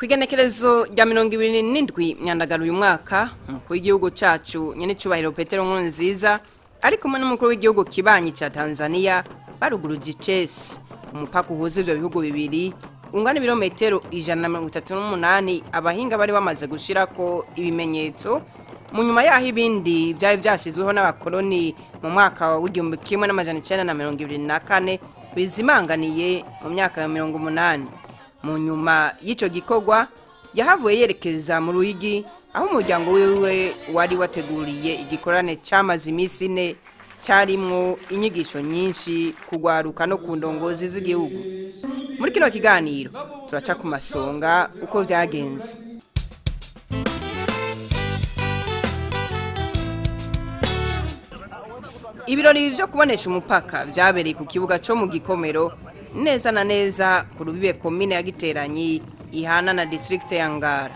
Kwigenekerezo rya 27 myandagaro uyu mwaka umukuru w'igihugu cacu nyene cubahiro Petero Nkurunziza ari kumwe n'umukuru w'igihugu kibanyi ca Tanzania baruguruje Icesi umupaka uhuza ivyo bihugu bibiri ungana ibirometero 138 abahinga bari bamaze gushirako ibimenyetso mu nyuma yaho ibindi byari byashizweho n'abakoloni mu mwaka wa 1924 bizimanganiye mu myaka ya 80. Mu nyuma y'ico gikorwa yahavuye yerekeza mu Ruyigi aho umuryango wiwe wari wateguriye igikorane cyamaze imisi 4 cyarimwo inyigisho nyinshi kugwaruka no ku ndongozi z'igihugu. Muri kino kiganiro turaca ku masonga uko vyagenze. Ibirori byo kubonesha umupaka vyabereye ku kibuga cyo mu Gikomero neza na neza ku rubibe komine ya Giteranyi ihana na district ya Ngara.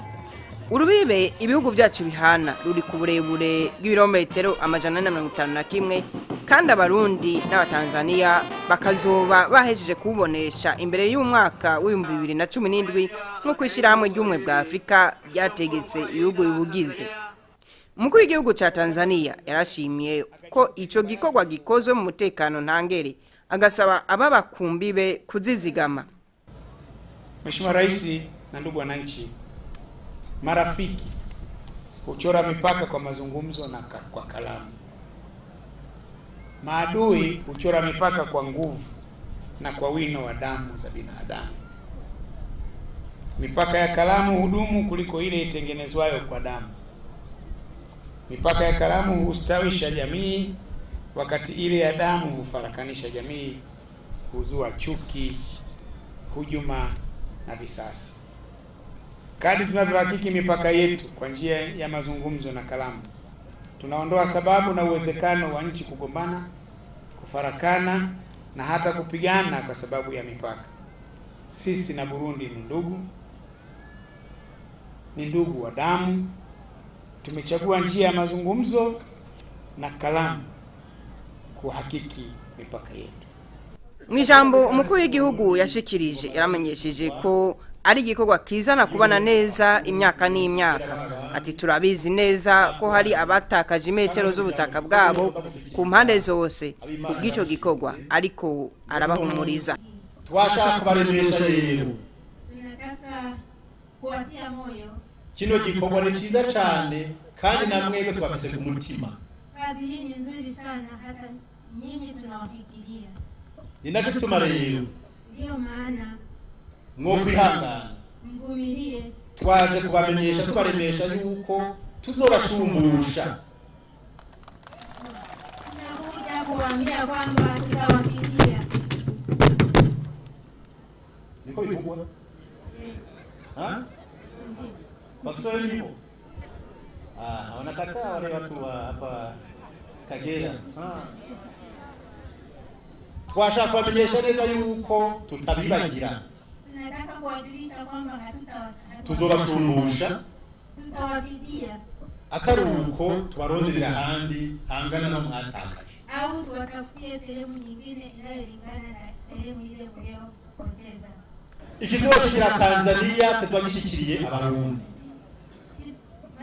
Urubibe ibihugu byacu bihana ruri ku burebure bw'ibirometero 151 kandi abarundi n'abatanzania bakazoba bahejeje kubonesha imbere y'umwaka wa 2017 nko kwishira hamwe ry'umwe bwa Afrika byategetse ibihugu bibugize. Umukuru w'igihugu ca Tanzania yarashimiye ko ico gikorwa gikozwe mu mutekano ntangere agasaba ababa kumbibe kuzizigama. Mheshimiwa Rais na ndugu wananchi, marafiki huchora mipaka kwa mazungumzo na kwa kalamu. Maadui huchora mipaka kwa nguvu na kwa wino wa damu za binadamu. Mipaka ya kalamu hudumu kuliko ile itengenezwayo kwa damu. Mipaka ya kalamu hustawisha jamii, wakati ile ya damu hufarakanisha jamii, huzua chuki, hujuma na visasi. Kadri tunavyohakiki mipaka yetu kwa njia ya mazungumzo na kalamu, tunaondoa sababu na uwezekano wa nchi kugombana, kufarakana na hata kupigana kwa sababu ya mipaka. Sisi na Burundi ni ndugu wa damu. Tumechagua njia ya mazungumzo na kalamu kuhakiki mipaka yetu. Mwijambo umukuru w'igihugu yashikirije yaramenyesheje ko ari igikorwa kizana kubana neza imyaka n'imyaka. Ati turabizi neza ko hari abatakaje imetero z'ubutaka bwabo ku mpande zose kubw'ico gikorwa, ariko arabahumuriza. Twashaka kubaremesha rero, tunataka kuwatia moyo. Kino gikorwa ni cyiza cyane kandi namwebwe twafise ku mutima. Kazi hii ni nzuri sana, hata nyinyi tunawafikiria. Ninachotuma rero, ndio maana mwokwihangana mvumilie, twaje kubamenyesha tubaremesha yuko tuzobashumbusha. Tunakuja kuambia kwamba tutawafikiria. Niko bivugwa? Ha? Bakiswahili hivyo? Wanakataa wale watu wa hapa Kagera. Twashaka kubamenyesha neza yuko tutabibagira. Tunataka kuwajulisha kwamba tuzobashumbusha, tutawafidia. Ataruko tubaronderera handi hangana no mwatakaje. Au tuwatafutie sehemu nyingine inayolingana na sehemu ile mliopoteza. Ikituo kira Tanzania kitwagishikiriye abarundi.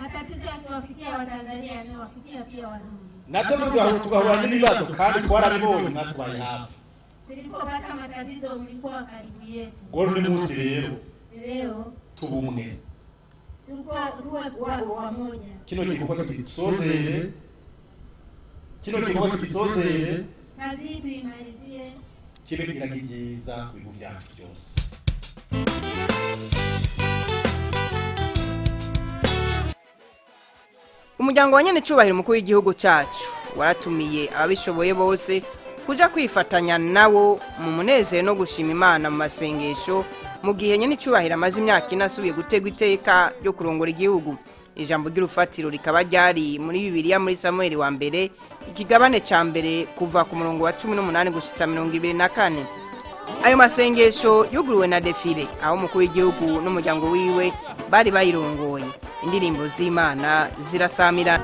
Matatizo yakiwafikia Watanzania yamewafikia pia Warundi. Nacho tugahura n'ibibazo kandi twarabibonye mwatwaye hafi. Tulipopata matatizo mlikuwa karibu yetu. Goro ni musi rero. Leo tubumwe. Tuwe wamoja. Kino gikorwa tukisozere. Kazi hii tuimalizie. Kibe kiragigiza ku bihugu byacu byose. Umuryango wa nyene cubahiro umukuru w'igihugu cacu waratumiye ababishoboye bose kuja kwifatanya nawo mu munezero no gushima Imana mu masengesho mu gihe nyene cubahiro amaze imyaka inasubiye gutegwa iteka ryo kurongora igihugu. Ijambo ry'urufatiro rikaba ryari muri Bibiliya muri Samuel wa mbere ikigabane ca mbere kuva ku murongo wa 18 gushitsa 24. Ayo masengesho yuguruwe na defile aho umukuru w'igihugu n'umuryango wiwe bari bayirongoye. Indirimbo z'Imana zirasamira.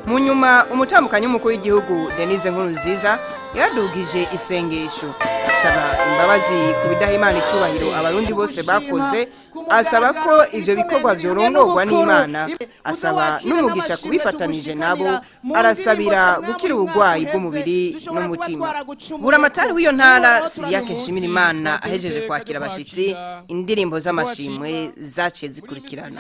mu nyuma umutambukanyi w'umukuru w'igihugu Denise Nkurunziza yadugije isengesho asaba imbabazi ku bidahimana icubahiro abarundi bose bakoze, asaba ko ivyo bikorwa vyorongorwa n'Imana, asaba n'umugisha kubifatanije nabo, arasabira gukira ubugwayi bw'umubiri n'umutima. Buramatari w'iyo ntara Siriyake Nshimirimana ahejeje kwakira abashitsi, indirimbo z'amashimwe zaciye zikurikirana.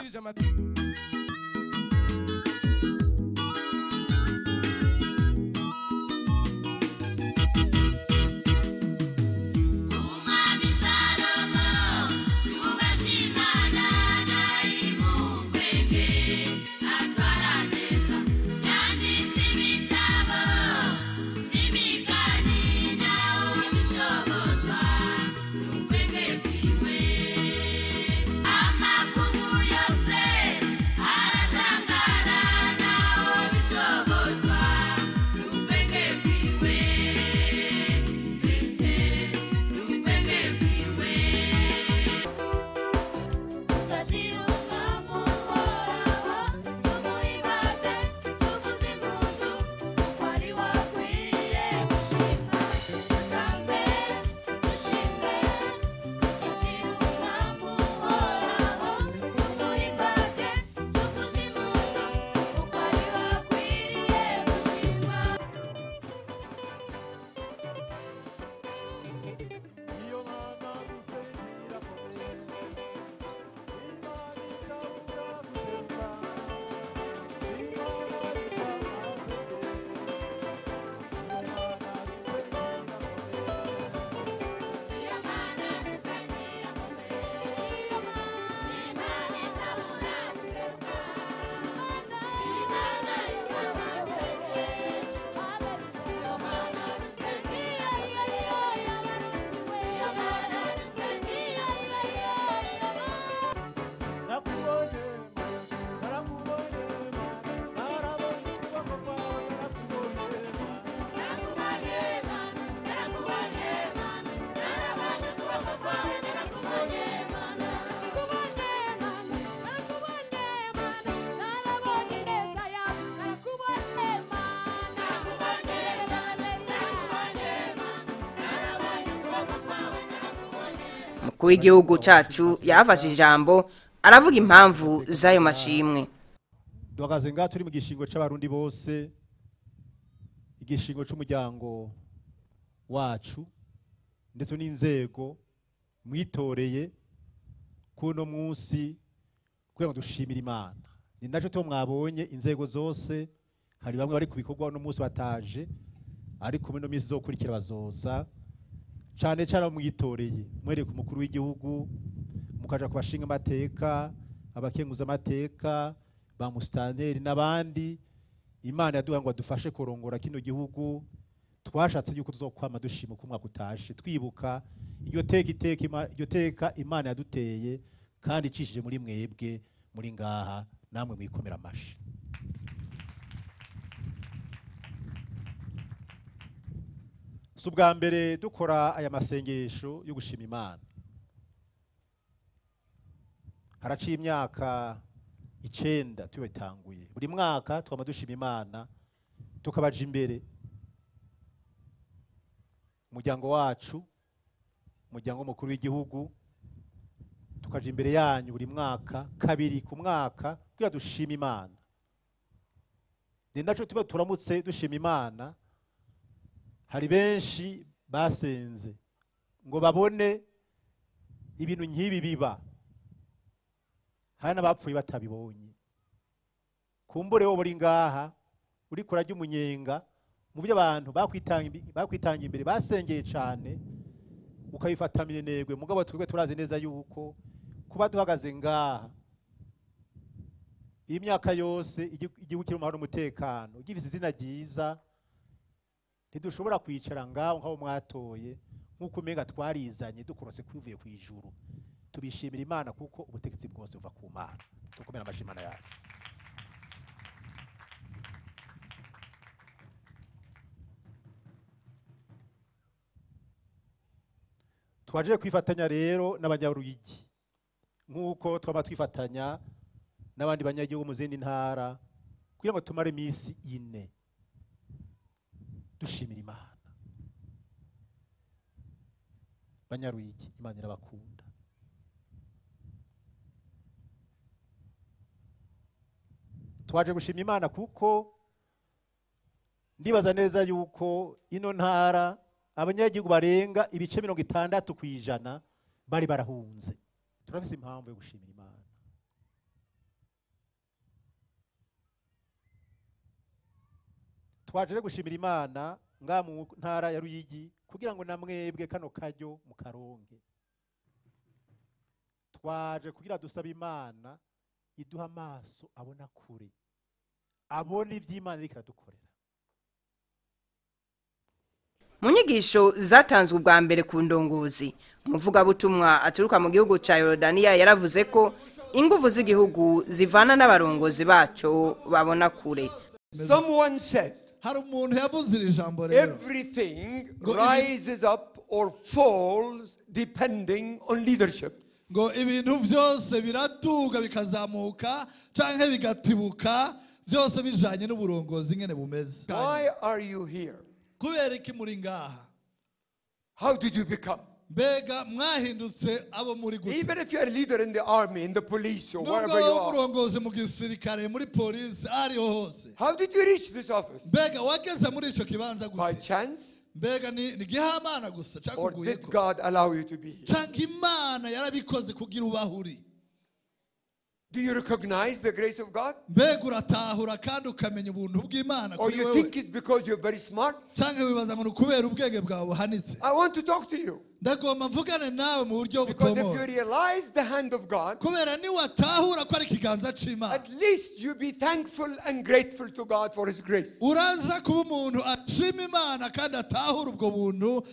Umukuru w'igihugu cacu yafashe ijambo aravuga impamvu z'ayo mashimwe. Duhagaze ngaha turi mu gishingo c'abarundi bose, igishingo c'umuryango wacu ndetse n'inzego mwitoreye kuno munsi kugira ngo dushimire Imana. Ni naco to mwabonye inzego zose, hari bamwe bari ku bikorwa no munsi bataje, ariko muri no minsi zokurikira bazoza. Cane cane mwitoreye mwereye ku mukuru w'igihugu, mukaja kubashinga amateka, abakenguza amateka, ba mustaneri n'abandi. Imana yaduha ngo adufashe kurongora kino gihugu. Twashatse yuko tuzokwama dushima ku mwaka utashe, twibuka iryo teka Imana yaduteye kandi icishije muri mwebwe muri ngaha, namwe mwikomera amashi. Subwa mbere dukora aya masengesho yo gushima Imana, haraciye imyaka 9 tubitanguye. Buri mwaka twama dushima Imana, tukabaje imbere umuryango wacu, umuryango mukuru w'igihugu, tukaje imbere yanyu buri mwaka kabiri ku mwaka kugira dushima Imana. Ni naco tuba turamutse dushima Imana. Hari benshi basenze ngo babone ibintu nk'ibi biba, hari n'abapfuye batabibonye. Kumbure wo buri ngaha uri kurajya umunyenga mu byo abantu bakwitanga imbere basengeye cyane, ukabifata minenegwe. Mugabo twebwe turazi neza yuko kuba duhagaze ngaha iyi myaka yose igihugu kiri mu mahoro n'umutekano, gifise izina ryiza, ntidushobora kwicara ngaho nk'abo mwatoye nk'uko umenga twarizanye dukorose kwivuye ku ijuru. Tubishimira Imana kuko ubutegetsi bwose buva ku Mana. Tukomera amashimana yacu. Twaje kwifatanya rero n'abanyaruyigi nk'uko twaba twifatanya n'abandi banyagihugu mu zindi ntara kugira ngo tumare iminsi 4 dushimira Imana. Banyaruyigi, Imana irabakunda. Twaje gushima Imana kuko ndibaza neza yuko ino ntara abanyagihugu barenga ibice 60% bari barahunze. Turafise impamvu yo gushimira Imana. Twaje gushimira Imana nga mu ntara ya Ruyigi kugira ngo namwebwe kano karyo mu karonge. Twaje kugira dusaba Imana iduha amaso abona kure, abona ivy'Imana iriko iradukorera. Mu nyigisho zatanzwe ubwa mbere ku ndongozi, umuvugabutumwa aturuka mu gihugu ca Yorodaniya yaravuze ko ingufu z'igihugu zivana n'abarongozi baco babona kure. Someone said, hari umuntu yavuze iri jambo rero, everything rises up or falls depending on leadership. ngo ibintu byose biraduga bikazamuka canke bigatibuka byose bijanye n'uburongozi ngene bumeze. Why are you here? Kubera iki muri ngaha? How did you become? Mbega mwahindutse abo muri gute? Even if you are a leader in the army, in the police, or wherever Nubwo you are. umurongozi mu gisirikare, muri polisi, ariho hose. How did you reach this office? Mbega wageze muri ico kibanza By gute? chance? Mbega ni gihamana gusa Or did cakuguyeko? God allow you to be here? Canke Imana yarabikoze kugira ubahuri? Do you recognize the grace of God? Mbega uratahura kandi ukamenya ubuntu bw'Imana Or kuri you wewe? think it's because you're very smart? Canke wibaza ngo kubera ubwenge bwawe buhanitse? I want to talk to you. Ndagomba mvugane nawe mu buryo Because if you butomoye. realize the hand of God, Kubera ni watahura ko ari ikiganza c'Imana. at least you be thankful and grateful to God for His grace. Uraza kuba umuntu ashima Imana kandi atahura ubwo buntu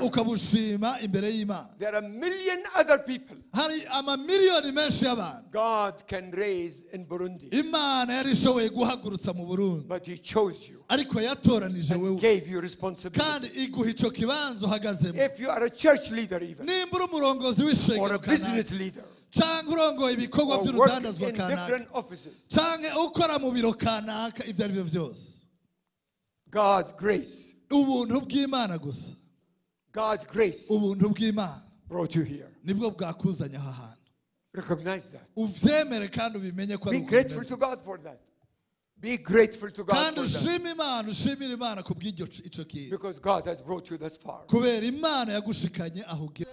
ukabushima imbere y'Imana. There are a million other people Hari amamiliyoni menshi y'abantu God can raise in Burundi, Imana yari ishoboye guhagurutsa mu Burundi, but He chose you ariko yatoranije and wewe gave you responsibility. kandi iguha ico kibanza uhagazemo. If you are a church leader even, Nimba uri umurongozi or w'ishengero a business kanaka leader, canke urongoye ibikorwa or work vy'urudandazwa in kanaka different offices, canke ukora mu biro kanaka, ivyo ari vyo vyose God's grace, ubuntu bw'Imana gusa, God's grace ubuntu bw'Imana brought you here. nibwo bwakuzanye aha hantu. Recognize that. Uvyemere kandi ubimenye ko ari Be uko grateful bimeze. to God for that. Be grateful to God kandi for that. ushima Imana, ushimira Imana ku bw'iryo ico kintu, Because God has brought you thus far. kubera Imana yagushikanye aho ugeze.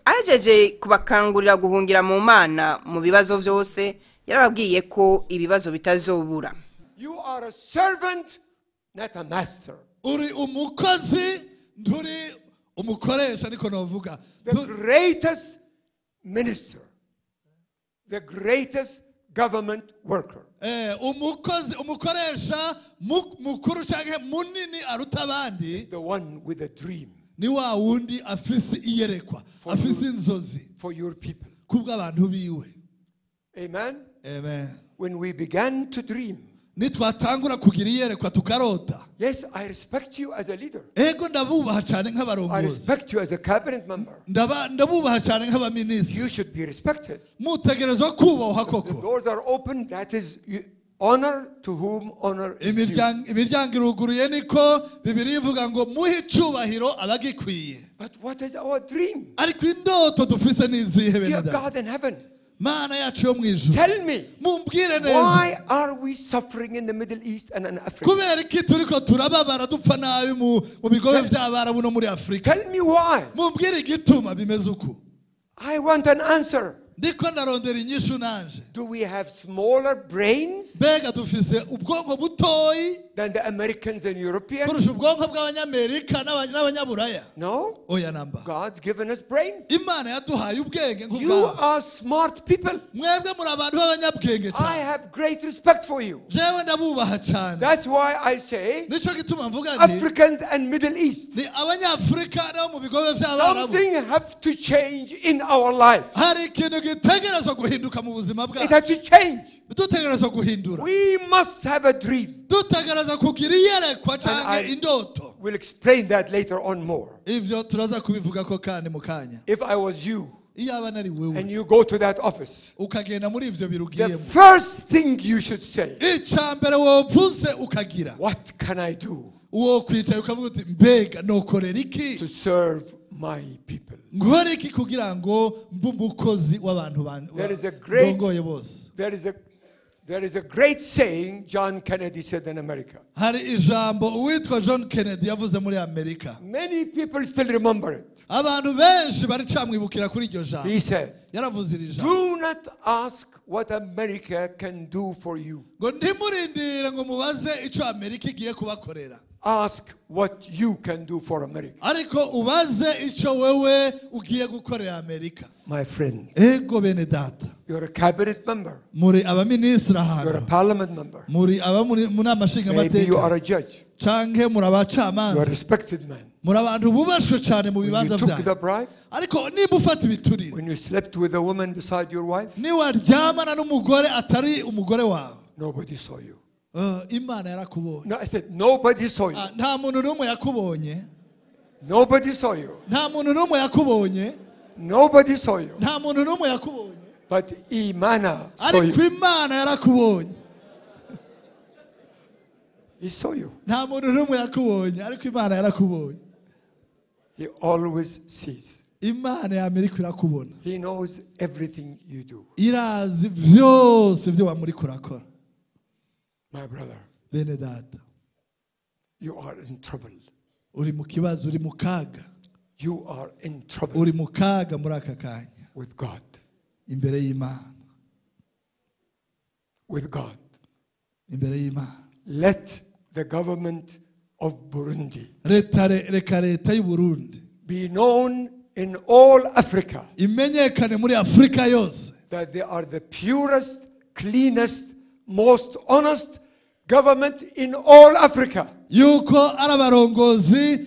Ajeje kubakangurira guhungira mu Mana mu bibazo vyose, yarababwiye ko ibibazo bitazobura. You are a servant, not a master. Uri umukozi, nturi umukoresha, niko novuga. The greatest minister, the greatest government worker, umukoresha mukuru canke munini aruta abandi the one with a dream ni wa wundi afise iyerekwa, afise inzozi for your people. kubw'abantu biwe. Amen. Amen. When we began to dream, nitwatangura kugira iyerekwa tukarota, yes, I respect you as a leader. ego ndabubaha cane I nk'abarongozi, respect you as a cabinet member. ndabubaha cane nk'abaminisitiri. You should be respected. Mutegerezwa kubahwa The koko. doors are open. That is honor to whom honor is due. Imiryango iruguruye, niko Bibiliya ivuga ngo muhe icubahiro abagikwiye. But what is our dream? Ariko indoto dufise n'izihe bene Dear data? God in heaven, Mana yacu yo mwijuru, tell me, mumbwire neza, why are we suffering in the Middle East and in Africa? kubera iki turiko turababara dupfa nabi mu bigobe vy'abarabu no muri Afrika? Tell me why. Mumbwire igituma bimeze uku. I want an answer. Ndiko narondera inyishu nanje. Do we have smaller brains Mbega dufise ubwonko butoyi than the Americans and Europeans? kurusha ubwonko bw'abanyamerika n'abanyaburaya? No. Oya namba. God's given us brains. Imana yaduhaye ubwenge You nk'ubwabo. are smart people. Mwebwe muri abantu b'abanyabwenge I cyane. have great respect for you. Jewe ndabubaha cyane. That's why I say Nico gituma mvuga nti Africans and Middle East. ni abanyafrika no mu bigobe vy'abarabu. Something have to change in our life. Hari ikintu gitegerezwa guhinduka mu buzima It bwacu. has to change. Dutegerezwa guhindura. We must have a dream. Dutegerezwa kugira iyerekwa And canke indoto. We'll explain that later on more. Ivyo turaza kubivuga ko kandi mu kanya. If I was you, iyaba nari and wewe you go to that office, ukagenda muri ivyo the birugiyemo first thing you should say, icambere wovuze ukagira what can I do uwo kwicaye ukavuga uti mbega nokorera iki to serve my people? nkora iki kugira ngo mbe umukozi w'abantu There is a great- bongoye bose. There is a great saying John Kennedy said in America. Hari ijambo uwitwa John Kennedy yavuze muri Amerika. Many people still remember it. Abantu benshi baricamwibukira kuri iryo jambo. He said, Yaravuze iri jambo. do not ask what America can do for you. Ngo ntimurindire ngo mubaze ico Amerika igiye kubakorera. Ask what you can do for America. Ariko ubaze ico wewe ugiye gukorera Amerika. My friends, Ego bene data. you're a cabinet member. Muri abaminisitiri You're a ahantu. parliament member. Muri abamuri amashinga Maybe you are amateka. a judge. Canke muri You're a abacamanza. respected man. Muri abantu bubashwe cyane mu When you bibanza took byanyu. the bribe, Ariko niba ufata ibiturire. when you slept with a woman beside your wife, Niwaryamana n'umugore atari umugore wawe. nobody saw you. Imana yarakubonye. No, I said, nobody saw you. Nta muntu n'umwe yakubonye. Nobody saw you. Nta muntu n'umwe yakubonye. Nobody saw you. Nta muntu n'umwe yakubonye. But Imana saw Ariko you. Imana yarakubonye. He saw you. Nta muntu n'umwe yakubonye. Ariko Imana yarakubonye. He always sees. Imana y'Amerika irakubona. He knows everything you do. Irazi vyose vyo wamuri kurakora. My brother, Bene data. you are in trouble. Uri mu kibazo, uri mu kaga. You are in trouble Uri mu kaga muri aka kanya. with God. Imbere y'Imana. With God. Imbere y'Imana. Let the government of Burundi Reka leta y'u Burundi be known in all Africa imenyekane muri Afrika yose that they are the purest, cleanest, most honest government in all Africa. yuko ari abarongozi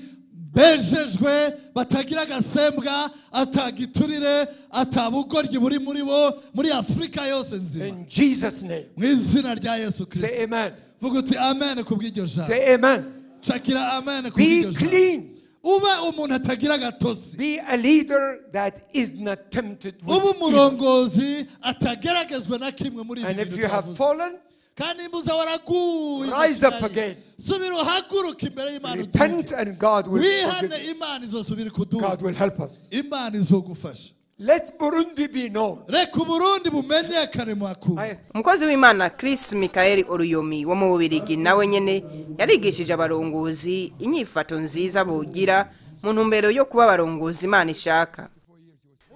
bejejwe batagira agasembwa atagiturire atabugoryi buri muri bo muri Afrika yose nzima In Jesus' name. mu izina rya Yesu Say Kristo amen. vuga uti amen kubw'iryo jambo Say amen. cakira amen Be kubw'iryo jambo clean. ube umuntu atagira agatosi Be a leader that is not tempted with ube evil. umurongozi atageragezwa na kimwe muri ibi And if bintu you have twavuze fallen, kandi imbuza waraguye rise up again. subira uhaguruka imbere y'Imana Repent utuke and God will wihane forgive you. Imana izosubira God kuduza will help us. Imana izogufasha Let Burundi be known. reka uburundi bumenyekane mu makungu umukozi w'Imana Chris Michael Oruyomi wo mu Bubiligi nawe nyene yarigishije abarongozi inyifato nziza bogira mu ntumbero yo kuba abarongozi Imana ishaka.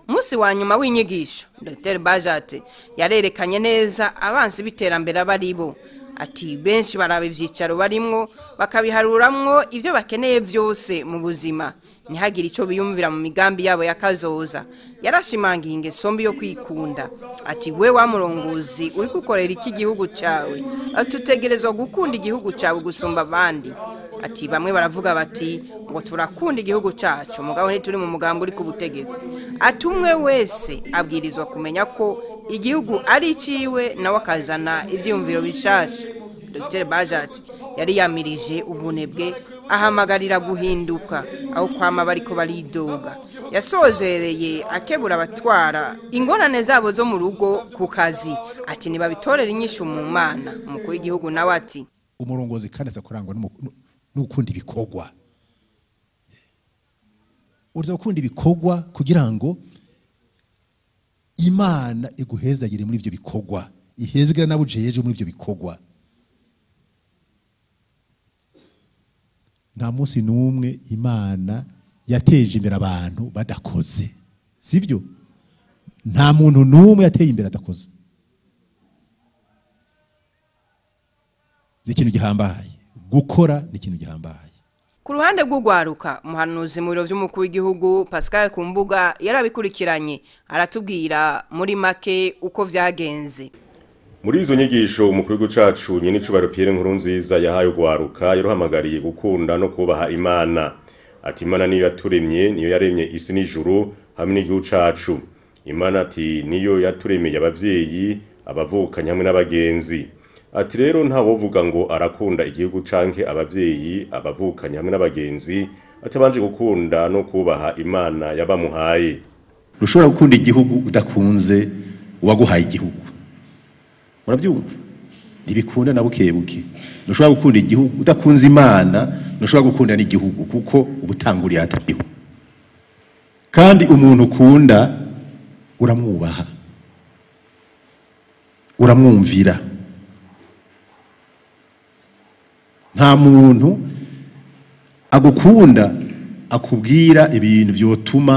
Musi wa nyuma w'inyigisho Dr. Bajate yarerekanye neza abansi biterambere abaribo ati benshi baraba ivyicaro barimwo bakabiharuramwo ivyo bakeneye vyose mu buzima ntihagire ico biyumvira mu migambi yabo yakazoza. Yarashimangiye ingeso mbi yo kwikunda ati we wa murongozi uri gukorera iki gihugu cawe atutegerezwa gukunda igihugu cawe gusumba abandi. Ati bamwe baravuga bati ngo turakunda igihugu cacu mugabo ntituri mu mugambi uri ku butegetsi. Ati umwe wese abwirizwa kumenya ko igihugu ari iciwe nawe akazana ivyumviro bishasha. Dr. Bajati yari yamirije ubunebwe ahamagarira guhinduka aho kwama bariko baridoga. Yasozereye akebura abatwara ingorane zabo zo mu rugo ku kazi ati nibabitorera inyishu mu Mana. Umukuru w'igihugu nawe ati umurongozi kandi azakurangwa n'ukunda ibikorwa. Uza gukunda ibikorwa kugira ngo Imana iguhezagire muri ibyo bikorwa, ihezagire nabo jeje muri ibyo bikorwa. Nta munsi n'umwe Imana yateje imbere abantu badakoze, sivyo? Nta muntu n'umwe yateye imbere adakoze. Ni ikintu gihambaye, gukora ni ikintu gihambaye. ku ruhande rw'ugwaruka umuhanuzi mu biro by'umukuru w'igihugu Pascal Kumbuga yarabikurikiranye aratubwira muri make uko vyagenze. Muri izo nyigisho umukuru w'igihugu cacu nyene icubaro Pierre Nkurunziza yahaye ugwaruka yaruhamagariye gukunda no kubaha Imana. Ati Imana niyo yaturemye, niyo yaremye isi n'ijuru hamwe n'igihugu cacu. Imana ati niyo yaturemeye abavyeyi, abavukanye hamwe n'abagenzi. Ati rero nta wovuga ngo arakunda igihugu canke abavyeyi, abavukanye hamwe n'abagenzi atabanje gukunda no kubaha Imana yabamuhaye. ntushobora gukunda igihugu udakunze uwaguhaye igihugu. Murabyumva? Ntibikunda na buke buke. Ntushobora gukunda igihugu udakunze Imana, ntushobora gukunda n'igihugu kuko ubutanguriye atariho. Kandi umuntu ukunda uramwubaha, uramwumvira. Nta muntu agukunda akubwira ibintu vyotuma